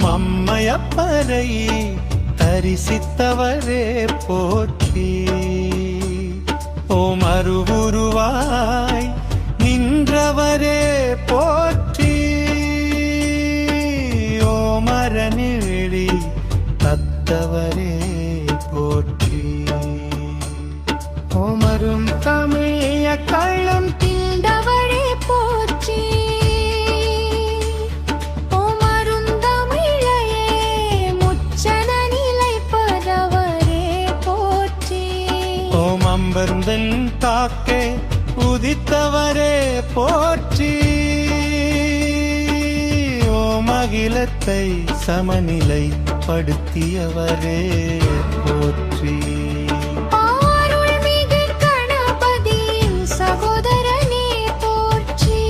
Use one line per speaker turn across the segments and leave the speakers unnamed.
ஓம் அம்மையப்பரை தரிசித்தவரே போற்றி. ஓம் அருவுருவாய் நின்றவரே போற்றி. ஓம் அறநெறி தத்தவரே போற்றி. ஓம் அரும் தமிழ கள்ளம்
திண்டவரே போற்றி. ஓம் அருந்தமிழையே முச்சன நிலைப்பதவரே போற்றி.
ஓம் அம்பருந்தன் காக்கே உதித்தவரே போற்றி. ஓம் அகிலத்தை சமநிலைப்படுத்தியவரே போற்றி.
அருள்மிகு கணபதியின் சகோதரனே போற்றி.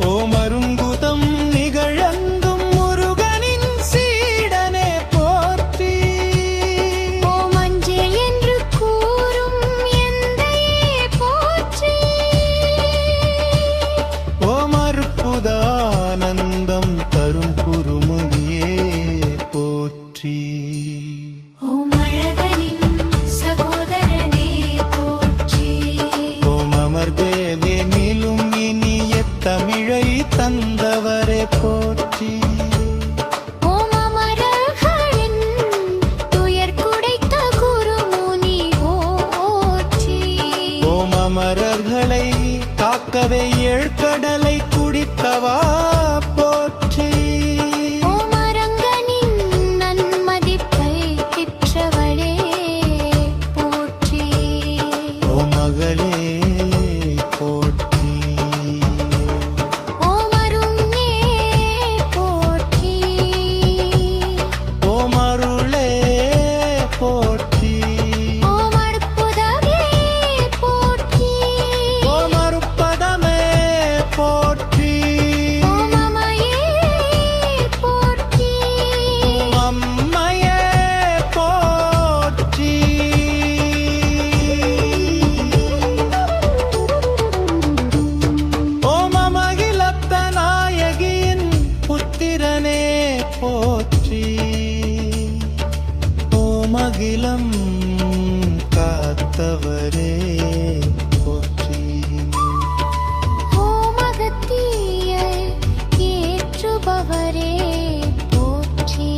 ஓம் அருங்குதம் நிகழந்தும் முருகனின் சீடனே போற்றி.
ஓம் அஞ்சேல் என்று கூறும் எந்தையே போற்றி.
ஓம் அற்புதானந்தம் தரும் குருமுகியே போற்றி.
ஓம் அழகனின் சகோதரனே போற்றி.
ஓம் அமர்தேவே நிலும் இனிய தமிழை தந்தவரே போற்றி.
ஓம் அமரர்களின் துயர் குடைத்த குருமுனி போற்றி.
ஓம் அமரர்களை காக்கவே ஏழ்கடலை குடித்தவா போற்றி.
ஓம் அரங்கனின் நன்மதிப்பை பெற்றவளே போற்றி.
ஓம் மகளே போற்றி.
ஓம் அருணே போற்றி.
ஓம் அருளே போற்றி.
ஓம் அற்புதமே போற்றி.
ஓம் அருப்பதமே போற்றி.
ஓம் அம்மையே போற்றி.
ஓம் அம்மையே போற்றி. ஓம் அமகிலத்த நாயகியின் புத்திரனே போற்றி. ஓம் அகிலம் காத்தவரே போற்றி.
ஓம் அகத்தியர் ஏற்றுபவரே போற்றி.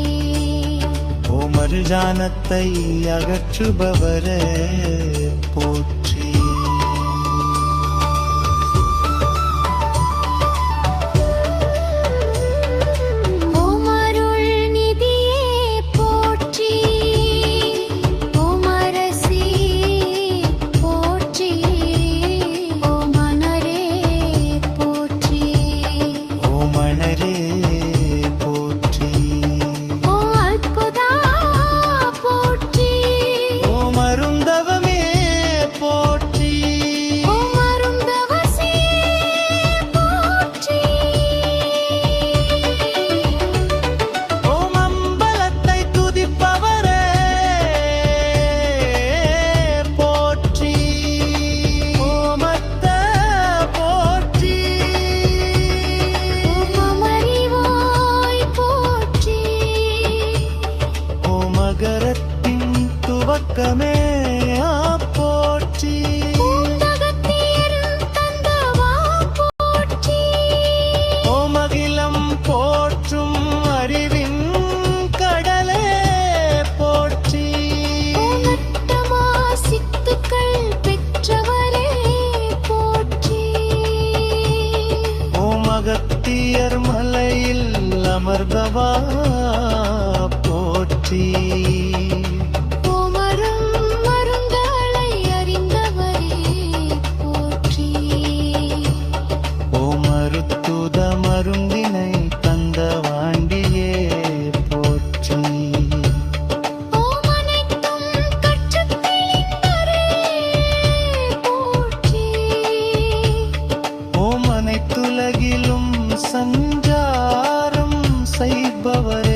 ஓம் அருஜானத்தை அகற்றுபவரே போற்றி.
ஓம் அருள் நிதியே போற்றி. ஓம் அரசி போற்றி. ஓம் அனரே போற்றி.
ஓம் அணரே போற்றி.
ஓம் அற்புதா போற்றி.
ஓம் அருந்தவமே போற்றி.
ஓம் அருந்தவசே போற்றி.
ஓம் அம்பலத்தை துதிப்பவரே போற்றி. ஓம் அத்த போற்றி.
ஓம் அமரிவாய் போற்றி.
ஓம் அகரத்தின் துவக்கமே போற்றி.
பூந்தகத்தியர் தந்தவா போற்றி.
ஓம் அகிலம் போற்றும் அறிவின் கடலே போற்றி.
ஓம் அட்டமா சித்துக்கள் பெற்றவரே போற்றி.
ஓம் அகத்தியர் மலையில் அமர்ந்தவா போற்றி.
ஓம் அரும் மருந்தலை அறிந்தவரே போற்றி.
ஓம் அருத்துத மருந்தினை தந்த வாண்டியே போற்றி.
ஓம் அனைத்தும் கற்றுத் தெளிந்தவரே போற்றி.
ஓம் அனைத்துலகிலும் சஞ்சாரம் செய்பவர்